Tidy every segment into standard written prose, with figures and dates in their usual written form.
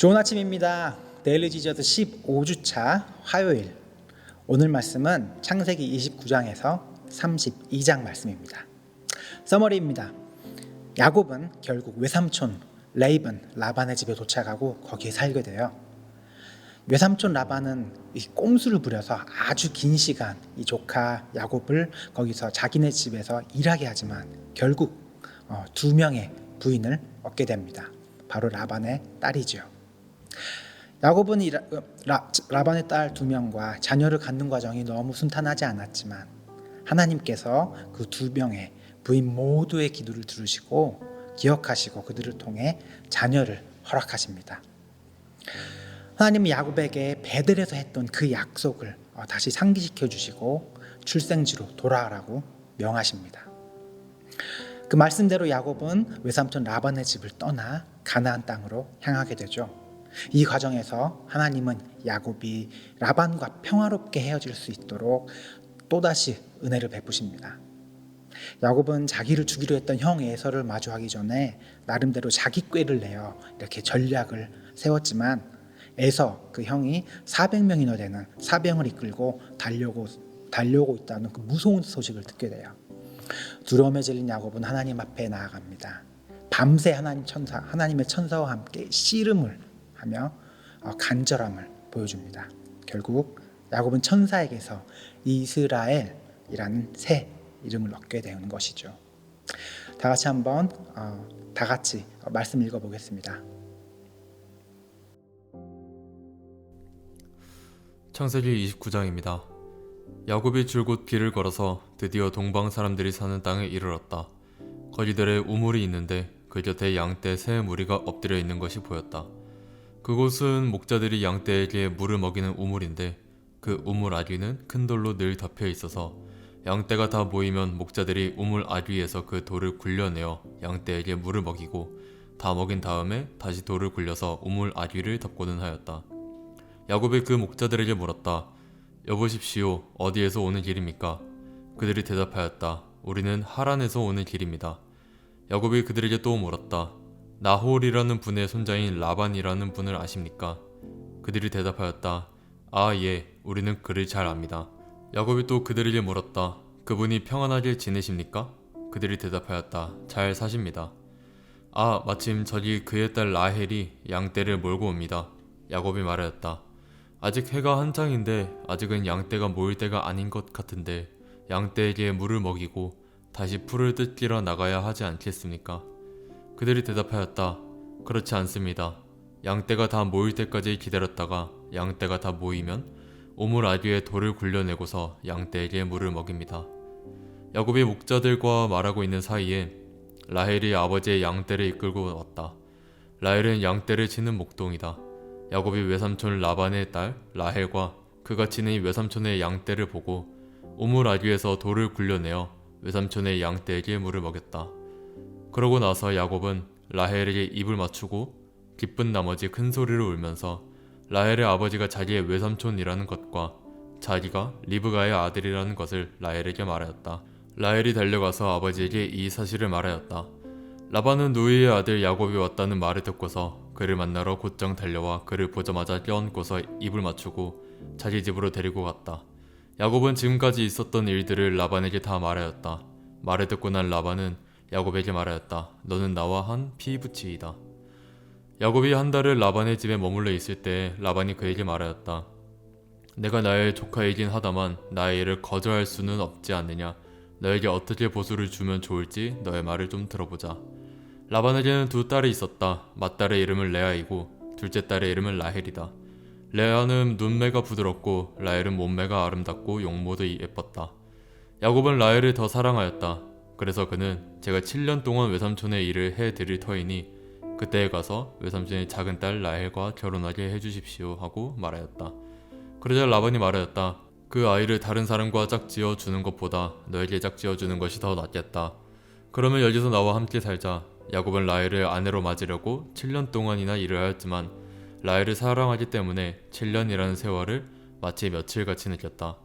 좋은 아침입니다. 데일리 지저스 15주차 화요일. 오늘 말씀은 창세기 29장에서 32장 말씀입니다. 서머리입니다. 야곱은 결국 외삼촌 라반의 집에 도착하고 거기에 살게 돼요. 외삼촌 라반은 이 꼼수를 부려서 아주 긴 시간 이 조카 야곱을 거기서 자기네 집에서 일하게 하지만 결국 두 명의 부인을 얻게 됩니다. 바로 라반의 딸이죠. 야곱은 라반의 딸 두 명과 자녀를 갖는 과정이 너무 순탄하지 않았지만 하나님께서 그 두 명의 부인 모두의 기도를 들으시고 기억하시고 그들을 통해 자녀를 허락하십니다. 하나님은 야곱에게 베델에서 했던 그 약속을 다시 상기시켜 주시고 출생지로 돌아가라고 명하십니다. 그 말씀대로 야곱은 외삼촌 라반의 집을 떠나 가나안 땅으로 향하게 되죠. 이 과정에서 하나님은 야곱이 라반과 평화롭게 헤어질 수 있도록 또다시 은혜를 베푸십니다. 야곱은 자기를 죽이려 했던 형 에서를 마주하기 전에 나름대로 자기 꾀를 내어 이렇게 전략을 세웠지만 에서 그 형이 400명이나 되는 사병을 이끌고 달려오고 있다는 그 무서운 소식을 듣게 돼요. 두려움에 질린 야곱은 하나님 앞에 나아갑니다. 밤새 하나님의 천사와 함께 씨름을 하며 간절함을 보여줍니다. 결국 야곱은 천사에게서 이스라엘이라는 새 이름을 얻게 되는 것이죠. 다 같이 말씀 읽어보겠습니다. 창세기 29장입니다. 야곱이 줄곧 길을 걸어서 드디어 동방 사람들이 사는 땅에 이르렀다. 거리들에 우물이 있는데 그 곁에 양떼 세 무리가 엎드려 있는 것이 보였다. 그곳은 목자들이 양떼에게 물을 먹이는 우물인데 그 우물 아귀는 큰 돌로 늘 덮여 있어서 양떼가 다 모이면 목자들이 우물 아귀에서 그 돌을 굴려내어 양떼에게 물을 먹이고 다 먹인 다음에 다시 돌을 굴려서 우물 아귀를 덮고는 하였다. 야곱이 그 목자들에게 물었다. 여보십시오, 어디에서 오는 길입니까? 그들이 대답하였다. 우리는 하란에서 오는 길입니다. 야곱이 그들에게 또 물었다. 나홀이라는 분의 손자인 라반이라는 분을 아십니까? 그들이 대답하였다. 아, 예, 우리는 그를 잘 압니다. 야곱이 또 그들에게 물었다. 그분이 평안하게 지내십니까? 그들이 대답하였다. 잘 사십니다. 아, 마침 저기 그의 딸 라헬이 양떼를 몰고 옵니다. 야곱이 말하였다. 아직 해가 한창인데 아직은 양떼가 모일 때가 아닌 것 같은데 양떼에게 물을 먹이고 다시 풀을 뜯기러 나가야 하지 않겠습니까? 그들이 대답하였다. 그렇지 않습니다. 양떼가 다 모일 때까지 기다렸다가 양떼가 다 모이면 우물 아귀에 돌을 굴려내고서 양떼에게 물을 먹입니다. 야곱이 목자들과 말하고 있는 사이에 라헬이 아버지의 양떼를 이끌고 왔다. 라헬은 양떼를 치는 목동이다. 야곱이 외삼촌 라반의 딸 라헬과 그가 치는 외삼촌의 양떼를 보고 우물 아귀에서 돌을 굴려내어 외삼촌의 양떼에게 물을 먹였다. 그러고 나서 야곱은 라헬에게 입을 맞추고 기쁜 나머지 큰 소리로 울면서 라헬의 아버지가 자기의 외삼촌이라는 것과 자기가 리브가의 아들이라는 것을 라헬에게 말하였다. 라헬이 달려가서 아버지에게 이 사실을 말하였다. 라반은 누이의 아들 야곱이 왔다는 말을 듣고서 그를 만나러 곧장 달려와 그를 보자마자 껴안고서 입을 맞추고 자기 집으로 데리고 갔다. 야곱은 지금까지 있었던 일들을 라반에게 다 말하였다. 말을 듣고 난 라반은 야곱에게 말하였다. 너는 나와 한 피부치이다. 야곱이 한 달을 라반의 집에 머물러 있을 때 라반이 그에게 말하였다. 내가 나의 조카이긴 하다만 나의 일을 거절할 수는 없지 않느냐. 너에게 어떻게 보수를 주면 좋을지 너의 말을 좀 들어보자. 라반에게는 두 딸이 있었다. 맏딸의 이름은 레아이고 둘째 딸의 이름은 라헬이다. 레아는 눈매가 부드럽고 라헬은 몸매가 아름답고 용모도 예뻤다. 야곱은 라헬을 더 사랑하였다. 그래서 그는 제가 7년 동안 외삼촌의 일을 해드릴 터이니 그때에 가서 외삼촌의 작은 딸 라헬과 결혼하게 해주십시오 하고 말하였다. 그러자 라반이 말하였다. 그 아이를 다른 사람과 짝지어 주는 것보다 너에게 짝지어 주는 것이 더 낫겠다. 그러면 여기서 나와 함께 살자. 야곱은 라헬을 아내로 맞으려고 7년 동안이나 일을 하였지만 라헬을 사랑하기 때문에 7년이라는 세월을 마치 며칠같이 느꼈다.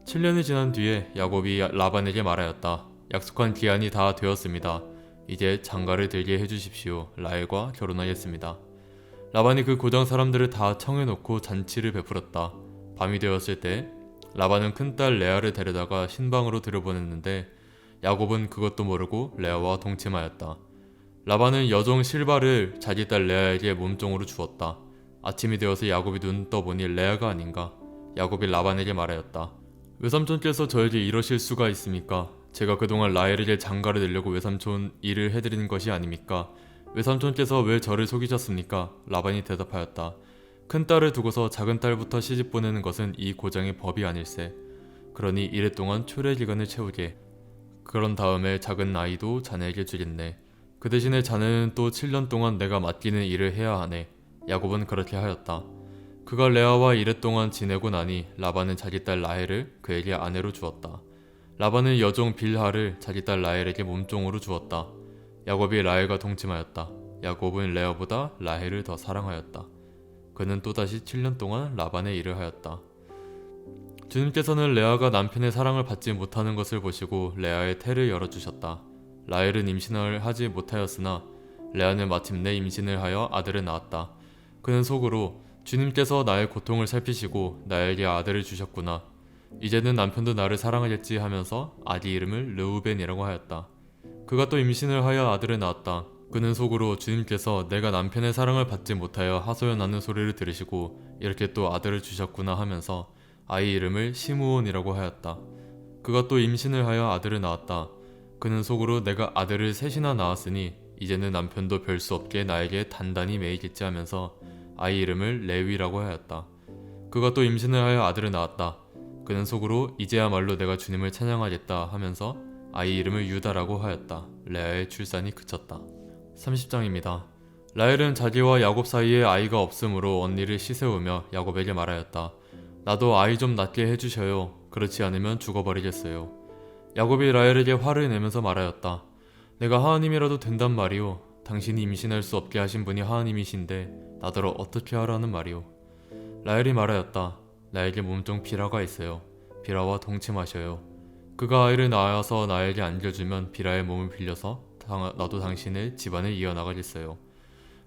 7년이 지난 뒤에 야곱이 라반에게 말하였다. 약속한 기한이 다 되었습니다. 이제 장가를 들게 해주십시오. 라헬과 결혼하겠습니다. 라반이 그 고장 사람들을 다 청해놓고 잔치를 베풀었다. 밤이 되었을 때 라반은 큰딸 레아를 데려다가 신방으로 들여보냈는데 야곱은 그것도 모르고 레아와 동침하였다. 라반은 여종 실바를 자기 딸 레아에게 몸종으로 주었다. 아침이 되어서 야곱이 눈 떠보니 레아가 아닌가. 야곱이 라반에게 말하였다. 외삼촌께서 저에게 이러실 수가 있습니까? 제가 그동안 라헬에게 장가를 내려고 외삼촌 일을 해드리는 것이 아닙니까? 외삼촌께서 왜 저를 속이셨습니까? 라반이 대답하였다. 큰딸을 두고서 작은딸부터 시집 보내는 것은 이 고장의 법이 아닐세. 그러니 이래 동안 초래 기간을 채우게. 그런 다음에 작은 아이도 자네에게 주겠네. 그 대신에 자네는 또 7년 동안 내가 맡기는 일을 해야 하네. 야곱은 그렇게 하였다. 그가 레아와 이랫동안 지내고 나니 라반은 자기 딸 라헬을 그에게 아내로 주었다. 라반은 여종 빌하를 자기 딸 라헬에게 몸종으로 주었다. 야곱이 라헬과 동침하였다. 야곱은 레아보다 라헬을 더 사랑하였다. 그는 또다시 7년 동안 라반의 일을 하였다. 주님께서는 레아가 남편의 사랑을 받지 못하는 것을 보시고 레아의 태를 열어주셨다. 라헬은 임신을 하지 못하였으나 레아는 마침내 임신을 하여 아들을 낳았다. 그는 속으로 주님께서 나의 고통을 살피시고 나에게 아들을 주셨구나. 이제는 남편도 나를 사랑하겠지 하면서 아기 이름을 르우벤이라고 하였다. 그가 또 임신을 하여 아들을 낳았다. 그는 속으로 주님께서 내가 남편의 사랑을 받지 못하여 하소연하는 소리를 들으시고 이렇게 또 아들을 주셨구나 하면서 아이 이름을 시므온이라고 하였다. 그가 또 임신을 하여 아들을 낳았다. 그는 속으로 내가 아들을 셋이나 낳았으니 이제는 남편도 별 수 없게 나에게 단단히 매이겠지 하면서 아이 이름을 레위라고 하였다. 그가 또 임신을 하여 아들을 낳았다. 그는 속으로 이제야말로 내가 주님을 찬양하겠다 하면서 아이 이름을 유다라고 하였다. 레아의 출산이 그쳤다. 30장입니다. 라헬은 자기와 야곱 사이에 아이가 없으므로 언니를 시세우며 야곱에게 말하였다. 나도 아이 좀 낳게 해주셔요. 그렇지 않으면 죽어버리겠어요. 야곱이 라헬에게 화를 내면서 말하였다. 내가 하나님이라도 된단 말이오. 당신이 임신할 수 없게 하신 분이 하나님이신데 나더러 어떻게 하라는 말이오. 라헬이 말하였다. 나에게 몸종 비라가 있어요. 비라와 동침하셔요. 그가 아이를 낳아서 나에게 안겨주면 비라의 몸을 빌려서 나도 당신의 집안을 이어나가겠어요.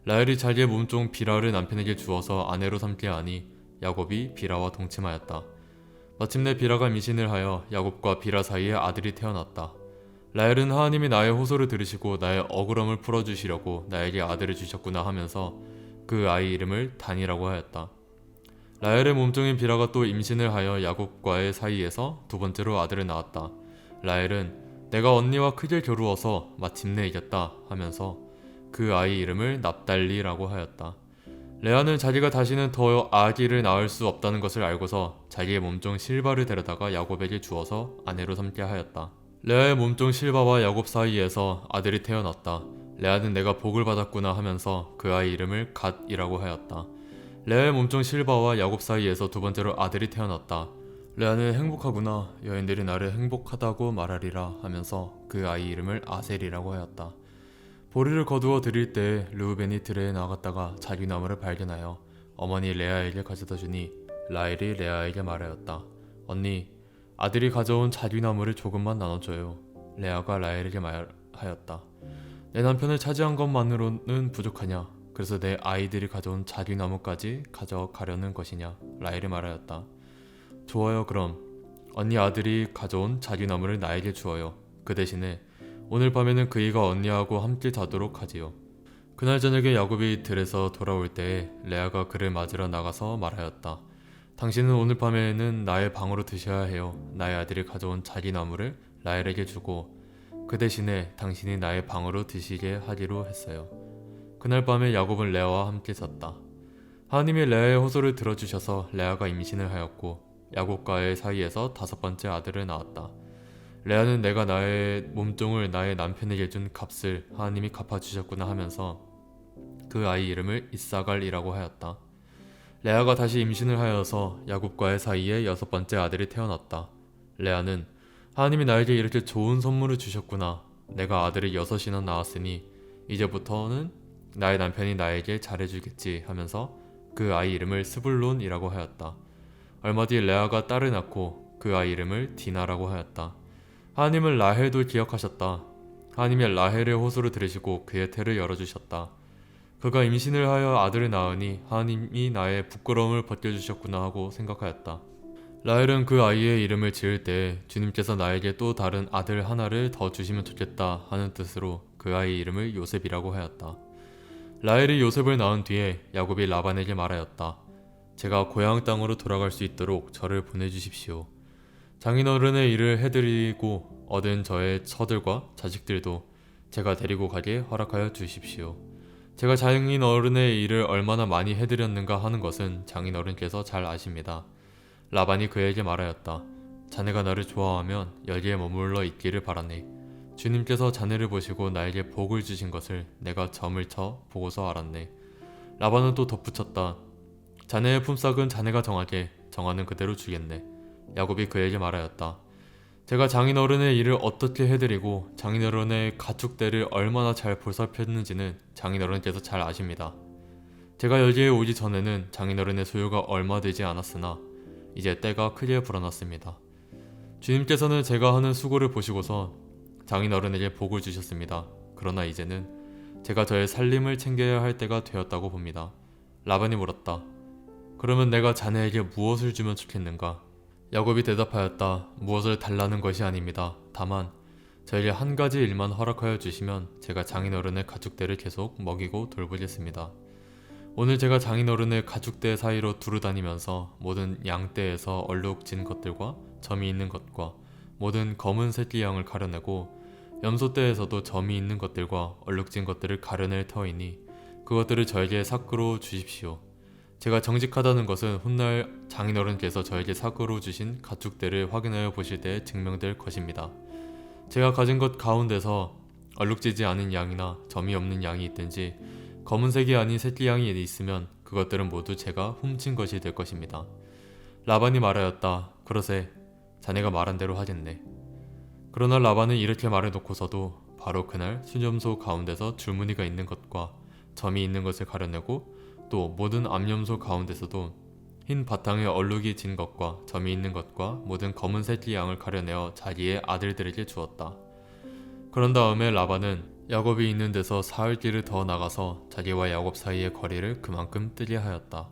라헬이 자기의 몸종 비라를 남편에게 주어서 아내로 삼게 하니 야곱이 비라와 동침하였다. 마침내 비라가 임신을 하여 야곱과 비라 사이에 아들이 태어났다. 라헬은 하나님이 나의 호소를 들으시고 나의 억울함을 풀어주시려고 나에게 아들을 주셨구나 하면서 그 아이 이름을 단이라고 하였다. 라헬의 몸종인 비라가 또 임신을 하여 야곱과의 사이에서 두 번째로 아들을 낳았다. 라헬은 내가 언니와 크게 겨루어서 마침내 이겼다 하면서 그 아이 이름을 납달리라고 하였다. 레아는 자기가 다시는 더 아기를 낳을 수 없다는 것을 알고서 자기의 몸종 실바를 데려다가 야곱에게 주어서 아내로 삼게 하였다. 레아의 몸종 실바와 야곱 사이에서 아들이 태어났다. 레아는 내가 복을 받았구나 하면서 그 아이 이름을 갓이라고 하였다. 레아의 몸종 실바와 야곱 사이에서 두 번째로 아들이 태어났다. 레아는 행복하구나. 여인들이 나를 행복하다고 말하리라 하면서 그 아이 이름을 아셀이라고 하였다. 보리를 거두어 드릴 때 르우벤이 들에 나갔다가 자귀나무를 발견하여 어머니 레아에게 가져다 주니 라헬이 레아에게 말하였다. 언니, 아들이 가져온 자귀나무를 조금만 나눠줘요. 레아가 라헬에게 말하였다. 내 남편을 차지한 것만으로는 부족하냐? 그래서 내 아이들이 가져온 자귀나무까지 가져가려는 것이냐? 라헬이 말하였다. 좋아요. 그럼 언니 아들이 가져온 자귀나무를 나에게 주어요. 그 대신에 오늘 밤에는 그이가 언니하고 함께 자도록 하지요. 그날 저녁에 야곱이 들에서 돌아올 때에 레아가 그를 맞으러 나가서 말하였다. 당신은 오늘 밤에는 나의 방으로 드셔야 해요. 나의 아들이 가져온 자귀나무를 라헬에게 주고 그 대신에 당신이 나의 방으로 드시게 하기로 했어요. 그날 밤에 야곱은 레아와 함께 잤다. 하나님이 레아의 호소를 들어주셔서 레아가 임신을 하였고 야곱과의 사이에서 다섯 번째 아들을 낳았다. 레아는 내가 나의 몸종을 나의 남편에게 준 값을 하나님이 갚아주셨구나 하면서 그 아이 이름을 이사갈이라고 하였다. 레아가 다시 임신을 하여서 야곱과의 사이에 여섯 번째 아들이 태어났다. 레아는 하나님이 나에게 이렇게 좋은 선물을 주셨구나. 내가 아들을 6이나 낳았으니 이제부터는 나의 남편이 나에게 잘해주겠지 하면서 그 아이 이름을 스불론이라고 하였다. 얼마 뒤 레아가 딸을 낳고 그 아이 이름을 디나라고 하였다. 하나님은 라헬도 기억하셨다. 하나님이 라헬의 호소를 들으시고 그의 태를 열어주셨다. 그가 임신을 하여 아들을 낳으니 하나님이 나의 부끄러움을 벗겨주셨구나 하고 생각하였다. 라헬은 그 아이의 이름을 지을 때 주님께서 나에게 또 다른 아들 하나를 더 주시면 좋겠다 하는 뜻으로 그 아이의 이름을 요셉이라고 하였다. 라헬이 요셉을 낳은 뒤에 야곱이 라반에게 말하였다. 제가 고향 땅으로 돌아갈 수 있도록 저를 보내주십시오. 장인어른의 일을 해드리고 얻은 저의 처들과 자식들도 제가 데리고 가게 허락하여 주십시오. 제가 장인어른의 일을 얼마나 많이 해드렸는가 하는 것은 장인어른께서 잘 아십니다. 라반이 그에게 말하였다. 자네가 나를 좋아하면 여기에 머물러 있기를 바라네. 주님께서 자네를 보시고 나에게 복을 주신 것을 내가 점을 쳐 보고서 알았네. 라반은 또 덧붙였다. 자네의 품삯은 자네가 정하게 정하는 그대로 주겠네. 야곱이 그에게 말하였다. 제가 장인어른의 일을 어떻게 해드리고 장인어른의 가축대를 얼마나 잘 보살폈는지는 장인어른께서 잘 아십니다. 제가 여기에 오기 전에는 장인어른의 소유가 얼마 되지 않았으나 이제 때가 크게 불어났습니다. 주님께서는 제가 하는 수고를 보시고서 장인어른에게 복을 주셨습니다. 그러나 이제는 제가 저의 살림을 챙겨야 할 때가 되었다고 봅니다. 라반이 물었다. 그러면 내가 자네에게 무엇을 주면 좋겠는가? 야곱이 대답하였다. 무엇을 달라는 것이 아닙니다. 다만 저에게 한 가지 일만 허락하여 주시면 제가 장인어른의 가축대를 계속 먹이고 돌보겠습니다. 오늘 제가 장인어른의 가축대 사이로 두루다니면서 모든 양떼에서 얼룩진 것들과 점이 있는 것과 모든 검은 새끼 양을 가려내고 염소떼에서도 점이 있는 것들과 얼룩진 것들을 가려낼 터이니 그것들을 저에게 삭으로 주십시오. 제가 정직하다는 것은 훗날 장인어른께서 저에게 삭으로 주신 가축대를 확인하여 보실 때 증명될 것입니다. 제가 가진 것 가운데서 얼룩지지 않은 양이나 점이 없는 양이 있든지 검은색이 아닌 새끼 양이 있으면 그것들은 모두 제가 훔친 것이 될 것입니다. 라반이 말하였다. 그러세 자네가 말한 대로 하겠네. 그러나 라반은 이렇게 말해놓고서도 바로 그날 수염소 가운데서 줄무늬가 있는 것과 점이 있는 것을 가려내고 또 모든 암염소 가운데서도 흰 바탕에 얼룩이 진 것과 점이 있는 것과 모든 검은 새끼 양을 가려내어 자기의 아들들에게 주었다. 그런 다음에 라반은 야곱이 있는 데서 사흘 길을 더 나가서 자기와 야곱 사이의 거리를 그만큼 뜨게 하였다.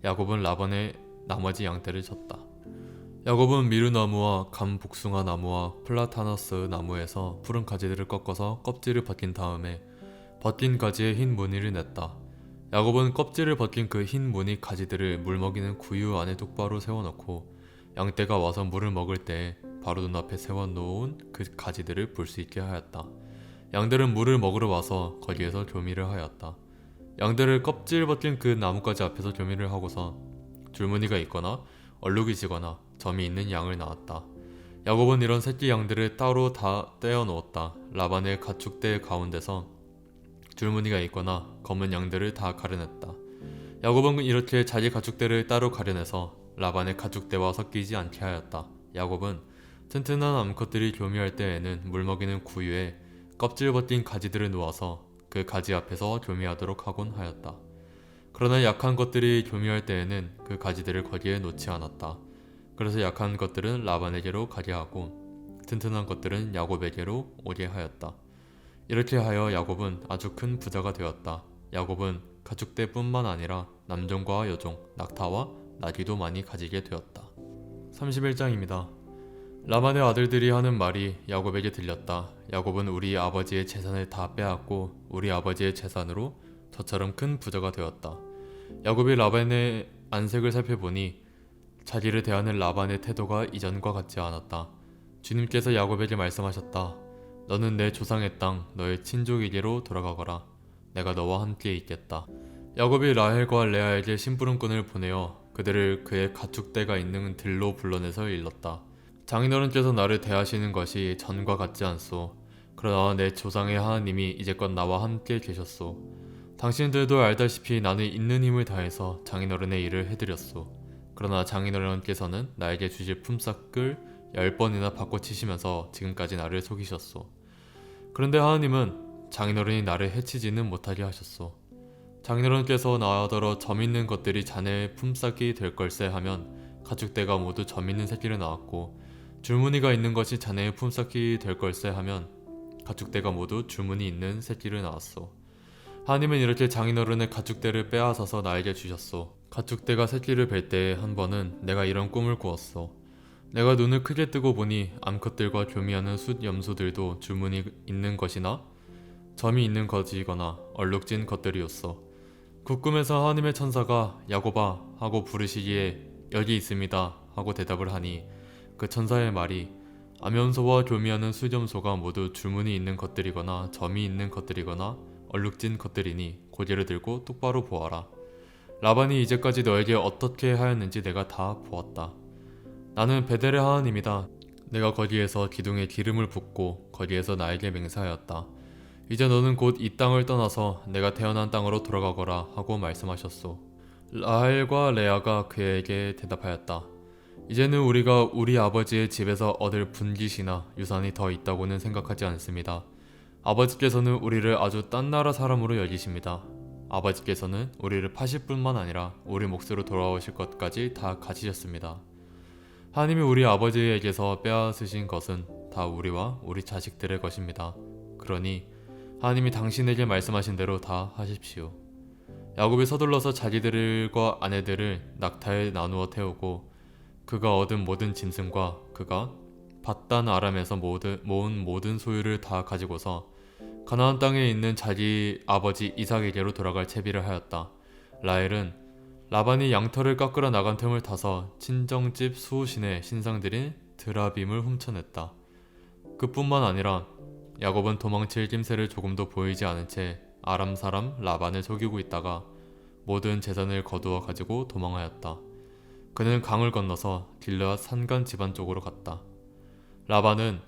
야곱은 라반의 나머지 양떼를 졌다. 야곱은 미루나무와 감복숭아 나무와 플라타너스 나무에서 푸른 가지들을 꺾어서 껍질을 벗긴 다음에 벗긴 가지에 흰 무늬를 냈다. 야곱은 껍질을 벗긴 그 흰 무늬 가지들을 물먹이는 구유 안에 똑바로 세워놓고 양떼가 와서 물을 먹을 때 바로 눈앞에 세워놓은 그 가지들을 볼 수 있게 하였다. 양들은 물을 먹으러 와서 거기에서 교미를 하였다. 양들을 껍질 벗긴 그 나뭇가지 앞에서 교미를 하고서 줄무늬가 있거나 얼룩이 지거나 점이 있는 양을 낳았다. 야곱은 이런 새끼 양들을 따로 다 떼어 놓았다. 라반의 가축대 가운데서 줄무늬가 있거나 검은 양들을 다 가려냈다. 야곱은 이렇게 자기 가축대를 따로 가려내서 라반의 가축대와 섞이지 않게 하였다. 야곱은 튼튼한 암컷들이 교미할 때에는 물먹이는 구유에 껍질 벗긴 가지들을 놓아서 그 가지 앞에서 교미하도록 하곤 하였다. 그러나 약한 것들이 교미할 때에는 그 가지들을 거기에 놓지 않았다. 그래서 약한 것들은 라반에게로 가게 하고 튼튼한 것들은 야곱에게로 오게 하였다. 이렇게 하여 야곱은 아주 큰 부자가 되었다. 야곱은 가축대뿐만 아니라 남종과 여종, 낙타와 나귀도 많이 가지게 되었다. 31장입니다. 라반의 아들들이 하는 말이 야곱에게 들렸다. 야곱은 우리 아버지의 재산을 다 빼앗고 우리 아버지의 재산으로 저처럼 큰 부자가 되었다. 야곱이 라반의 안색을 살펴보니 자기를 대하는 라반의 태도가 이전과 같지 않았다. 주님께서 야곱에게 말씀하셨다. 너는 내 조상의 땅 너의 친족에게로 돌아가거라. 내가 너와 함께 있겠다. 야곱이 라헬과 레아에게 심부름꾼을 보내어 그들을 그의 가축대가 있는 들로 불러내서 일렀다. 장인어른께서 나를 대하시는 것이 전과 같지 않소. 그러나 내 조상의 하나님이 이제껏 나와 함께 계셨소. 당신들도 알다시피 나는 있는 힘을 다해서 장인어른의 일을 해드렸소. 그러나 장인어른께서는 나에게 주실 품삯을 10번이나 바꿔치시면서 지금까지 나를 속이셨소. 그런데 하나님은 장인어른이 나를 해치지는 못하게 하셨소. 장인어른께서 나더러 점 있는 것들이 자네의 품삯이 될 걸세 하면 가축대가 모두 점 있는 새끼를 낳았고 줄무늬가 있는 것이 자네의 품삯이 될 걸세 하면 가축대가 모두 줄무늬 있는 새끼를 낳았소. 하나님은 이렇게 장인어른의 가축대를 빼앗아서 나에게 주셨소. 가축대가 새끼를 뵐 때에 한 번은 내가 이런 꿈을 꾸었소. 내가 눈을 크게 뜨고 보니 암컷들과 교미하는 숫 염소들도 줄무늬 있는 것이나 점이 있는 것이거나 얼룩진 것들이었소. 그 꿈에서 하나님의 천사가 야곱아 하고 부르시기에 여기 있습니다 하고 대답을 하니 그 천사의 말이 암염소와 교미하는 숫염소가 모두 줄무늬 있는 것들이거나 점이 있는 것들이거나 얼룩진 것들이니 고개를 들고 똑바로 보아라. 라반이 이제까지 너에게 어떻게 하였는지 내가 다 보았다. 나는 베델의 하나님이다. 내가 거기에서 기둥에 기름을 붓고 거기에서 나에게 맹세하였다. 이제 너는 곧 이 땅을 떠나서 내가 태어난 땅으로 돌아가거라 하고 말씀하셨소. 라헬과 레아가 그에게 대답하였다. 이제는 우리가 우리 아버지의 집에서 얻을 분깃이나 유산이 더 있다고는 생각하지 않습니다. 아버지께서는 우리를 아주 딴 나라 사람으로 여기십니다. 아버지께서는 우리를 파실 뿐만 아니라 우리 몫으로 돌아오실 것까지 다 가지셨습니다. 하나님이 우리 아버지에게서 빼앗으신 것은 다 우리와 우리 자식들의 것입니다. 그러니 하나님이 당신에게 말씀하신 대로 다 하십시오. 야곱이 서둘러서 자기들과 아내들을 낙타에 나누어 태우고 그가 얻은 모든 짐승과 그가 밧단 아람에서 모은 모든 소유를 다 가지고서 가나안 땅에 있는 자기 아버지 이삭에게로 돌아갈 채비를 하였다. 라헬은 라반이 양털을 깎으러 나간 틈을 타서 친정집 수호신의 신상들인 드라빔을 훔쳐냈다. 그뿐만 아니라 야곱은 도망칠 낌새를 조금도 보이지 않은 채 아람 사람 라반을 속이고 있다가 모든 재산을 거두어 가지고 도망하였다. 그는 강을 건너서 길르앗 산간 집안 쪽으로 갔다. 라반은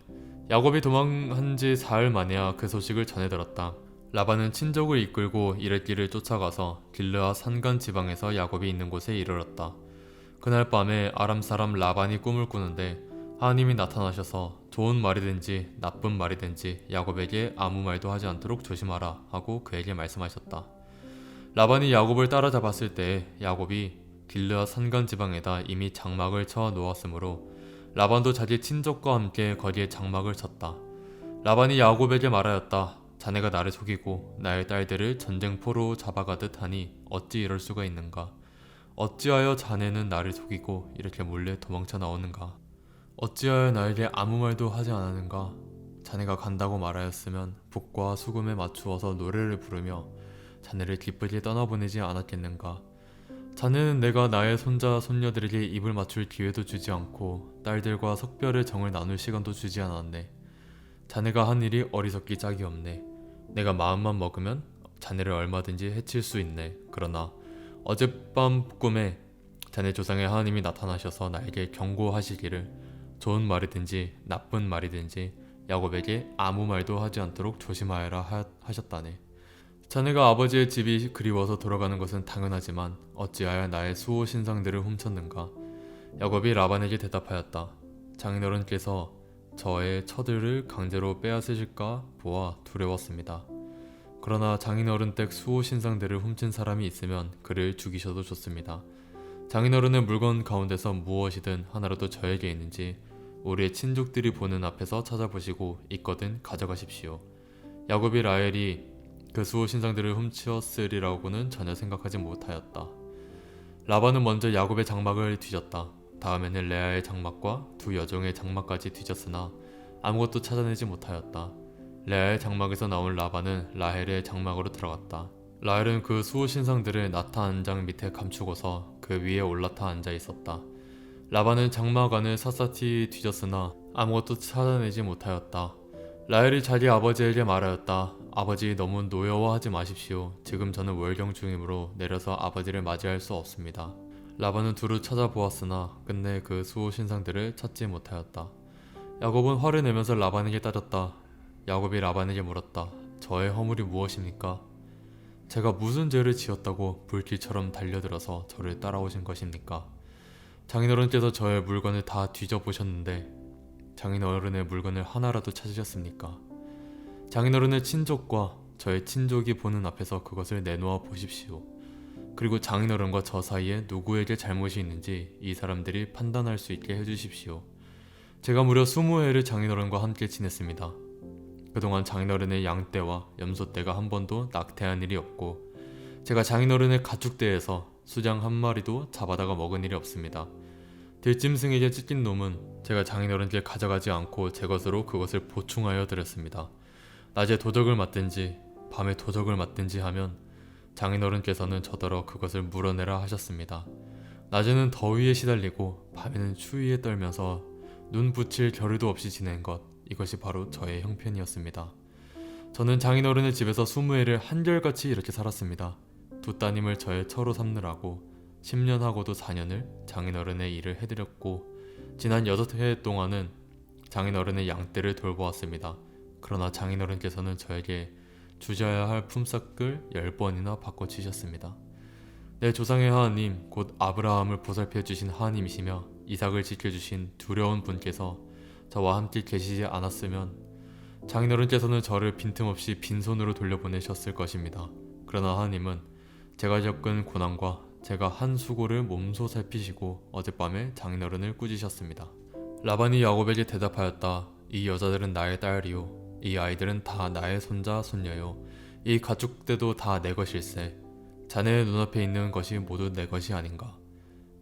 야곱이 도망한 지 사흘 만에야 그 소식을 전해 들었다. 라반은 친족을 이끌고 이랫길을 쫓아가서 길르앗 산간 지방에서 야곱이 있는 곳에 이르렀다. 그날 밤에 아람 사람 라반이 꿈을 꾸는데 하나님이 나타나셔서 좋은 말이든지 나쁜 말이든지 야곱에게 아무 말도 하지 않도록 조심하라 하고 그에게 말씀하셨다. 라반이 야곱을 따라잡았을 때 야곱이 길르앗 산간 지방에다 이미 장막을 쳐 놓았으므로 라반도 자기 친족과 함께 거기에 장막을 쳤다. 라반이 야곱에게 말하였다. 자네가 나를 속이고 나의 딸들을 전쟁포로 잡아가듯 하니 어찌 이럴 수가 있는가? 어찌하여 자네는 나를 속이고 이렇게 몰래 도망쳐 나오는가? 어찌하여 나에게 아무 말도 하지 않았는가? 자네가 간다고 말하였으면 북과 수금에 맞추어서 노래를 부르며 자네를 기쁘게 떠나보내지 않았겠는가? 자네는 내가 나의 손자 손녀들에게 입을 맞출 기회도 주지 않고 딸들과 석별의 정을 나눌 시간도 주지 않았네. 자네가 한 일이 어리석기 짝이 없네. 내가 마음만 먹으면 자네를 얼마든지 해칠 수 있네. 그러나 어젯밤 꿈에 자네 조상의 하나님이 나타나셔서 나에게 경고하시기를 좋은 말이든지 나쁜 말이든지 야곱에게 아무 말도 하지 않도록 조심하여라 하셨다네. 자네가 아버지의 집이 그리워서 돌아가는 것은 당연하지만 어찌하여 나의 수호 신상들을 훔쳤는가? 야곱이 라반에게 대답하였다. 장인어른께서 저의 처들을 강제로 빼앗으실까 보아 두려웠습니다. 그러나 장인어른 댁 수호 신상들을 훔친 사람이 있으면 그를 죽이셔도 좋습니다. 장인어른의 물건 가운데서 무엇이든 하나라도 저에게 있는지 우리의 친족들이 보는 앞에서 찾아보시고 있거든 가져가십시오. 야곱이 라헬이 그 수호 신상들을 훔쳤으리라고는 전혀 생각하지 못하였다. 라반은 먼저 야곱의 장막을 뒤졌다. 다음에는 레아의 장막과 두 여종의 장막까지 뒤졌으나 아무것도 찾아내지 못하였다. 레아의 장막에서 나온 라반은 라헬의 장막으로 들어갔다. 라헬은 그 수호 신상들을 나타 안장 밑에 감추고서 그 위에 올라타 앉아 있었다. 라반은 장막 안을 샅샅이 뒤졌으나 아무것도 찾아내지 못하였다. 라헬이 자기 아버지에게 말하였다. 아버지 너무 노여워하지 마십시오. 지금 저는 월경 중이므로 내려서 아버지를 맞이할 수 없습니다. 라반은 두루 찾아보았으나 끝내 그 수호 신상들을 찾지 못하였다. 야곱은 화를 내면서 라반에게 따졌다. 야곱이 라반에게 물었다. 저의 허물이 무엇입니까? 제가 무슨 죄를 지었다고 불길처럼 달려들어서 저를 따라오신 것입니까? 장인어른께서 저의 물건을 다 뒤져보셨는데 장인어른의 물건을 하나라도 찾으셨습니까? 장인어른의 친족과 저의 친족이 보는 앞에서 그것을 내놓아 보십시오. 그리고 장인어른과 저 사이에 누구에게 잘못이 있는지 이 사람들이 판단할 수 있게 해주십시오. 제가 무려 20해를 장인어른과 함께 지냈습니다. 그동안 장인어른의 양떼와 염소떼가 한 번도 낙태한 일이 없고 제가 장인어른의 가축대에서 수장 한 마리도 잡아다가 먹은 일이 없습니다. 들짐승에게 찢긴 놈은 제가 장인어른께 가져가지 않고 제 것으로 그것을 보충하여 드렸습니다. 낮에 도적을 맞든지 밤에 도적을 맞든지 하면 장인어른께서는 저더러 그것을 물어내라 하셨습니다. 낮에는 더위에 시달리고 밤에는 추위에 떨면서 눈 붙일 겨를도 없이 지낸 것, 이것이 바로 저의 형편이었습니다. 저는 장인어른의 집에서 20해를 한결같이 이렇게 살았습니다. 두 따님을 저의 처로 삼느라고 10년 하고도 4년을 장인어른의 일을 해드렸고 지난 6해 동안은 장인어른의 양떼를 돌보았습니다. 그러나 장인어른께서는 저에게 주셔야 할 품삯을 10번이나 바꿔주셨습니다. 내 조상의 하나님, 곧 아브라함을 보살펴 주신 하나님이시며 이삭을 지켜주신 두려운 분께서 저와 함께 계시지 않았으면 장인어른께서는 저를 빈틈없이 빈손으로 돌려보내셨을 것입니다. 그러나 하나님은 제가 겪은 고난과 제가 한 수고를 몸소 살피시고 어젯밤에 장인어른을 꾸짖으셨습니다. 라반이 야곱에게 대답하였다. 이 여자들은 나의 딸이요 이 아이들은 다 나의 손자 손녀요 이 가축대도 다 내 것일세. 자네의 눈앞에 있는 것이 모두 내 것이 아닌가.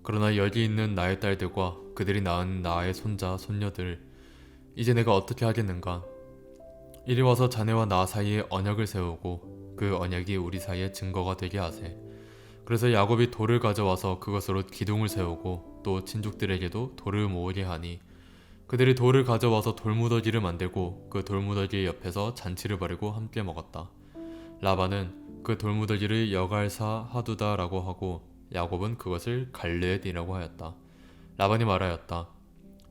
그러나 여기 있는 나의 딸들과 그들이 낳은 나의 손자 손녀들 이제 내가 어떻게 하겠는가. 이리 와서 자네와 나 사이에 언약을 세우고 그 언약이 우리 사이에 증거가 되게 하세. 그래서 야곱이 돌을 가져와서 그것으로 기둥을 세우고 또 친족들에게도 돌을 모으게 하니 그들이 돌을 가져와서 돌무더기를 만들고 그 돌무더기 옆에서 잔치를 벌이고 함께 먹었다. 라반은 그 돌무더기를 여갈사 하두다라고 하고 야곱은 그것을 갈레앗이라고 하였다. 라반이 말하였다.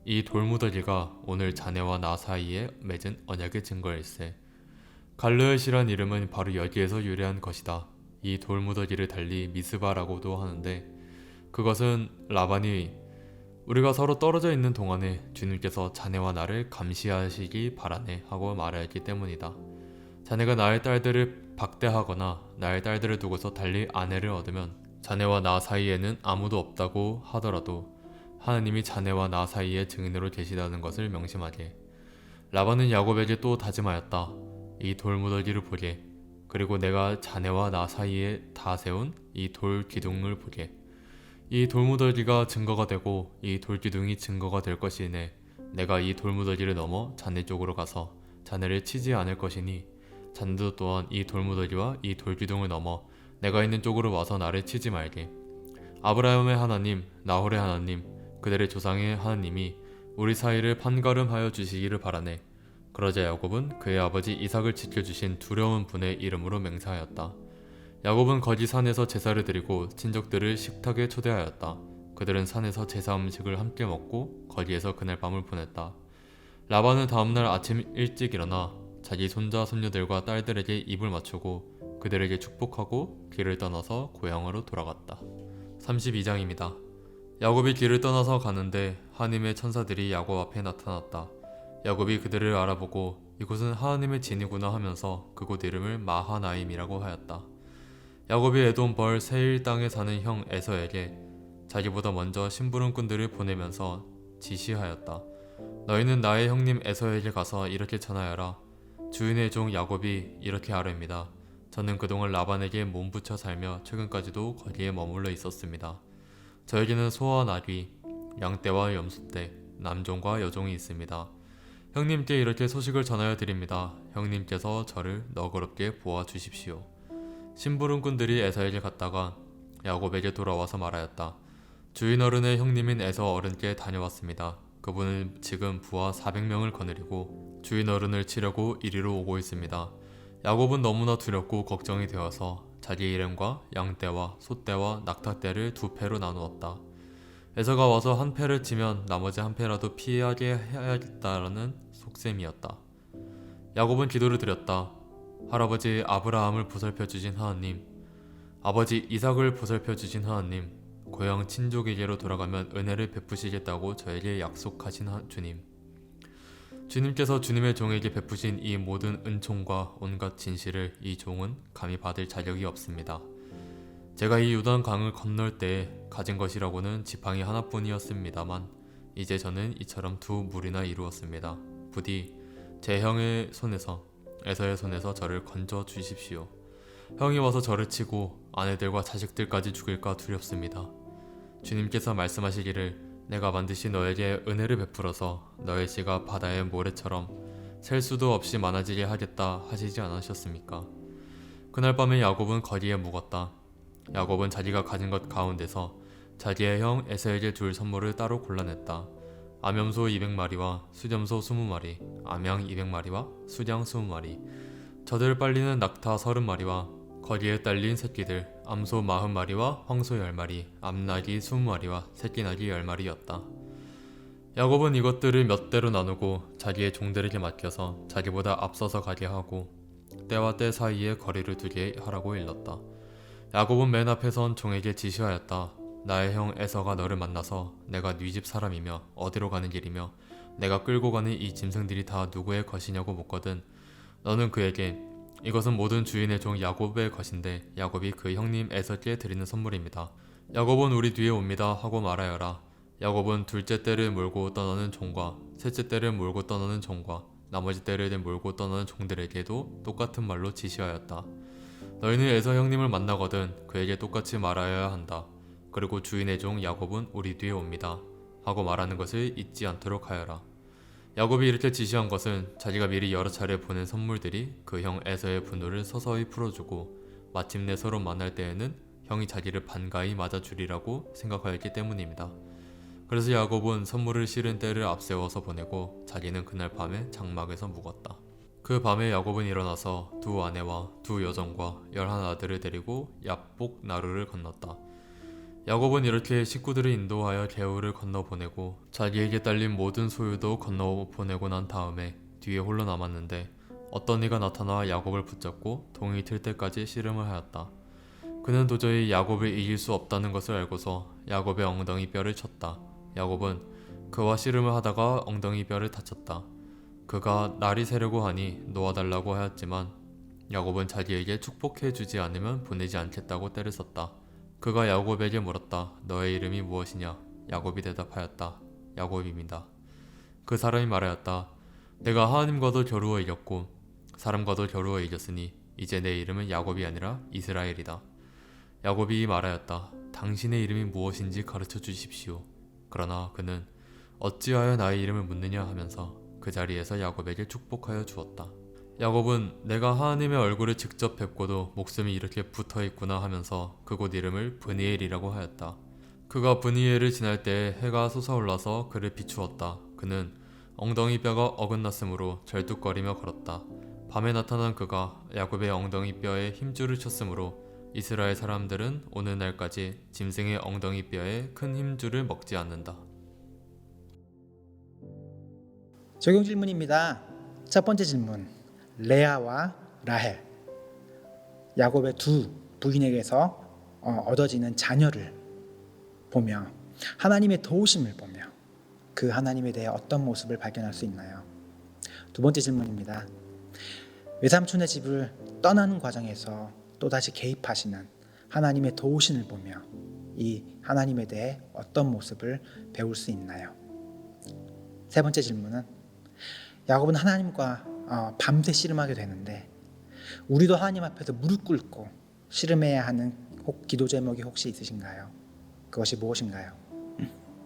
이 돌무더기가 오늘 자네와 나 사이에 맺은 언약의 증거일세. 갈레앗이란 이름은 바로 여기에서 유래한 것이다. 이 돌무더기를 달리 미스바라고도 하는데 그것은 라반이 우리가 서로 떨어져 있는 동안에 주님께서 자네와 나를 감시하시기 바라네 하고 말하였기 때문이다. 자네가 나의 딸들을 박대하거나 나의 딸들을 두고서 달리 아내를 얻으면 자네와 나 사이에는 아무도 없다고 하더라도 하나님이 자네와 나 사이에 증인으로 계시다는 것을 명심하게. 라반은 야곱에게 또 다짐하였다. 이 돌무더기를 보게. 그리고 내가 자네와 나 사이에 다 세운 이 돌 기둥을 보게. 이 돌무더기가 증거가 되고 이 돌기둥이 증거가 될 것이네. 내가 이 돌무더기를 넘어 자네 쪽으로 가서 자네를 치지 않을 것이니 자네도 또한 이 돌무더기와 이 돌기둥을 넘어 내가 있는 쪽으로 와서 나를 치지 말게. 아브라함의 하나님, 나홀의 하나님, 그들의 조상의 하나님이 우리 사이를 판가름하여 주시기를 바라네. 그러자 야곱은 그의 아버지 이삭을 지켜주신 두려운 분의 이름으로 맹세하였다. 야곱은 거기 산에서 제사를 드리고 친족들을 식탁에 초대하였다. 그들은 산에서 제사 음식을 함께 먹고 거기에서 그날 밤을 보냈다. 라반은 다음날 아침 일찍 일어나 자기 손자 손녀들과 딸들에게 입을 맞추고 그들에게 축복하고 길을 떠나서 고향으로 돌아갔다. 32장입니다. 야곱이 길을 떠나서 가는데 하나님의 천사들이 야곱 앞에 나타났다. 야곱이 그들을 알아보고 이곳은 하나님의 진이구나 하면서 그곳 이름을 마하나임이라고 하였다. 야곱이 에돔 벌 세일 땅에 사는 형 에서에게 자기보다 먼저 심부름꾼들을 보내면서 지시하였다. 너희는 나의 형님 에서에게 가서 이렇게 전하여라. 주인의 종 야곱이 이렇게 아뢰입니다. 저는 그동안 라반에게 몸붙여 살며 최근까지도 거기에 머물러 있었습니다. 저에게는 소와 나귀, 양떼와 염소떼, 남종과 여종이 있습니다. 형님께 이렇게 소식을 전하여 드립니다. 형님께서 저를 너그럽게 보아 주십시오. 심부름꾼들이 에서에게 갔다가 야곱에게 돌아와서 말하였다. 주인 어른의 형님인 에서 어른께 다녀왔습니다. 그분은 지금 부하 400명을 거느리고 주인 어른을 치려고 이리로 오고 있습니다. 야곱은 너무나 두렵고 걱정이 되어서 자기 일행과 양떼와 소떼와 낙타떼를 두 패로 나누었다. 에서가 와서 한 패를 치면 나머지 한 패라도 피하게 해야겠다라는 속셈이었다. 야곱은 기도를 드렸다. 할아버지 아브라함을 보살펴 주신 하나님, 아버지 이삭을 보살펴 주신 하나님, 고향 친족에게로 돌아가면 은혜를 베푸시겠다고 저에게 약속하신 주님. 주님께서 주님의 종에게 베푸신 이 모든 은총과 온갖 진실을 이 종은 감히 받을 자격이 없습니다. 제가 이 요단 강을 건널 때에 가진 것이라고는 지팡이 하나뿐이었습니다만 이제 저는 이처럼 두 무리나 이루었습니다. 부디 제 형의 손에서 에서의 손에서 저를 건져 주십시오. 형이 와서 저를 치고 아내들과 자식들까지 죽일까 두렵습니다. 주님께서 말씀하시기를 내가 반드시 너에게 은혜를 베풀어서 너의 씨가 바다의 모래처럼 셀 수도 없이 많아지게 하겠다 하시지 않으셨습니까? 그날 밤에 야곱은 거리에 묵었다. 야곱은 자기가 가진 것 가운데서 자기의 형 에서에게 줄 선물을 따로 골라냈다. 암염소 200마리와 수렴소 20마리, 암양 200마리와 수량 20마리, 저들 빨리는 낙타 30마리와 거기에 딸린 새끼들, 암소 40마리와 황소 10마리, 암나귀 20마리와 새끼나귀 10마리였다. 야곱은 이것들을 몇 대로 나누고 자기의 종들에게 맡겨서 자기보다 앞서서 가게 하고 때와 때 사이에 거리를 두게 하라고 일렀다. 야곱은 맨 앞에 선 종에게 지시하였다. 나의 형 에서가 너를 만나서 내가 네 집 사람이며 어디로 가는 길이며 내가 끌고 가는 이 짐승들이 다 누구의 것이냐고 묻거든 너는 그에게 이것은 모든 주인의 종 야곱의 것인데 야곱이 그 형님 에서께 드리는 선물입니다. 야곱은 우리 뒤에 옵니다 하고 말하여라. 야곱은 둘째 떼를 몰고 떠나는 종과 셋째 떼를 몰고 떠나는 종과 나머지 떼를 몰고 떠나는 종들에게도 똑같은 말로 지시하였다. 너희는 에서 형님을 만나거든 그에게 똑같이 말하여야 한다. 그리고 주인의 종 야곱은 우리 뒤에 옵니다 하고 말하는 것을 잊지 않도록 하여라. 야곱이 이렇게 지시한 것은 자기가 미리 여러 차례 보낸 선물들이 그 형 에서의 분노를 서서히 풀어주고 마침내 서로 만날 때에는 형이 자기를 반가이 맞아주리라고 생각하였기 때문입니다. 그래서 야곱은 선물을 실은 떼를 앞세워서 보내고 자기는 그날 밤에 장막에서 묵었다. 그 밤에 야곱은 일어나서 두 아내와 두 여종과 11아들을 데리고 얍복 나루를 건넜다. 야곱은 이렇게 식구들을 인도하여 개울을 건너보내고 자기에게 딸린 모든 소유도 건너보내고 난 다음에 뒤에 홀로 남았는데 어떤 이가 나타나 야곱을 붙잡고 동이 틀 때까지 씨름을 하였다. 그는 도저히 야곱을 이길 수 없다는 것을 알고서 야곱의 엉덩이 뼈를 쳤다. 야곱은 그와 씨름을 하다가 엉덩이 뼈를 다쳤다. 그가 날이 새려고 하니 놓아달라고 하였지만 야곱은 자기에게 축복해 주지 않으면 보내지 않겠다고 떼를 썼다. 그가 야곱에게 물었다. 너의 이름이 무엇이냐? 야곱이 대답하였다. 야곱입니다. 그 사람이 말하였다. 내가 하나님과도 겨루어 이겼고 사람과도 겨루어 이겼으니 이제 내 이름은 야곱이 아니라 이스라엘이다. 야곱이 말하였다. 당신의 이름이 무엇인지 가르쳐 주십시오. 그러나 그는 어찌하여 나의 이름을 묻느냐 하면서 그 자리에서 야곱에게 축복하여 주었다. 야곱은 내가 하나님의 얼굴을 직접 뵙고도 목숨이 이렇게 붙어있구나 하면서 그곳 이름을 브니엘이라고 하였다. 그가 브니엘을 지날 때 해가 솟아올라서 그를 비추었다. 그는 엉덩이 뼈가 어긋났으므로 절뚝거리며 걸었다. 밤에 나타난 그가 야곱의 엉덩이 뼈에 힘줄을 쳤으므로 이스라엘 사람들은 오늘날까지 짐승의 엉덩이 뼈에 큰 힘줄을 먹지 않는다. 적용 질문입니다. 첫 번째 질문. 레아와 라헬, 야곱의 두 부인에게서 얻어지는 자녀를 보며 하나님의 도우심을 보며 그 하나님에 대해 어떤 모습을 발견할 수 있나요? 두 번째 질문입니다. 외삼촌의 집을 떠나는 과정에서 또다시 개입하시는 하나님의 도우심을 보며 이 하나님에 대해 어떤 모습을 배울 수 있나요? 세 번째 질문은 야곱은 하나님과 밤새 씨름하게 되는데 우리도 하나님 앞에서 무릎 꿇고 씨름해야 하는 기도 제목이 혹시 있으신가요? 그것이 무엇인가요?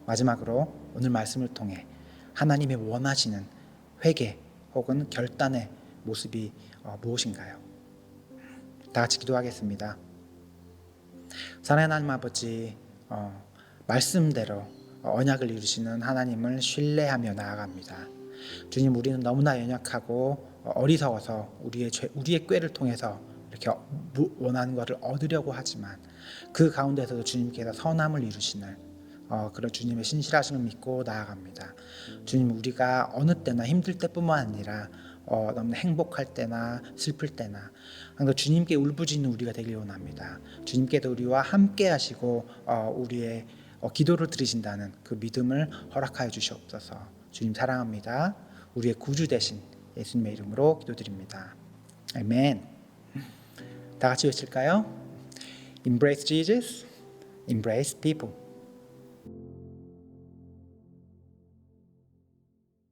마지막으로 오늘 말씀을 통해 하나님이 원하시는 회개 혹은 결단의 모습이 무엇인가요? 다 같이 기도하겠습니다. 사랑하는 하나님 아버지, 말씀대로 언약을 이루시는 하나님을 신뢰하며 나아갑니다. 주님, 우리는 너무나 연약하고 어리석어서 우리의 꾀를 통해서 이렇게 원하는 것을 얻으려고 하지만 그 가운데서도 주님께서 선함을 이루시는 그런 주님의 신실하심을 믿고 나아갑니다. 주님, 우리가 어느 때나 힘들 때뿐만 아니라 너무나 행복할 때나 슬플 때나 항상 주님께 울부짖는 우리가 되길 원합니다. 주님께도 우리와 함께 하시고 우리의 기도를 들으신다는 그 믿음을 허락하여 주시옵소서. 주님 사랑합니다. 우리의 구주 되신 예수님의 이름으로 기도드립니다. 아멘. 다 같이 외칠까요? Embrace Jesus, embrace people.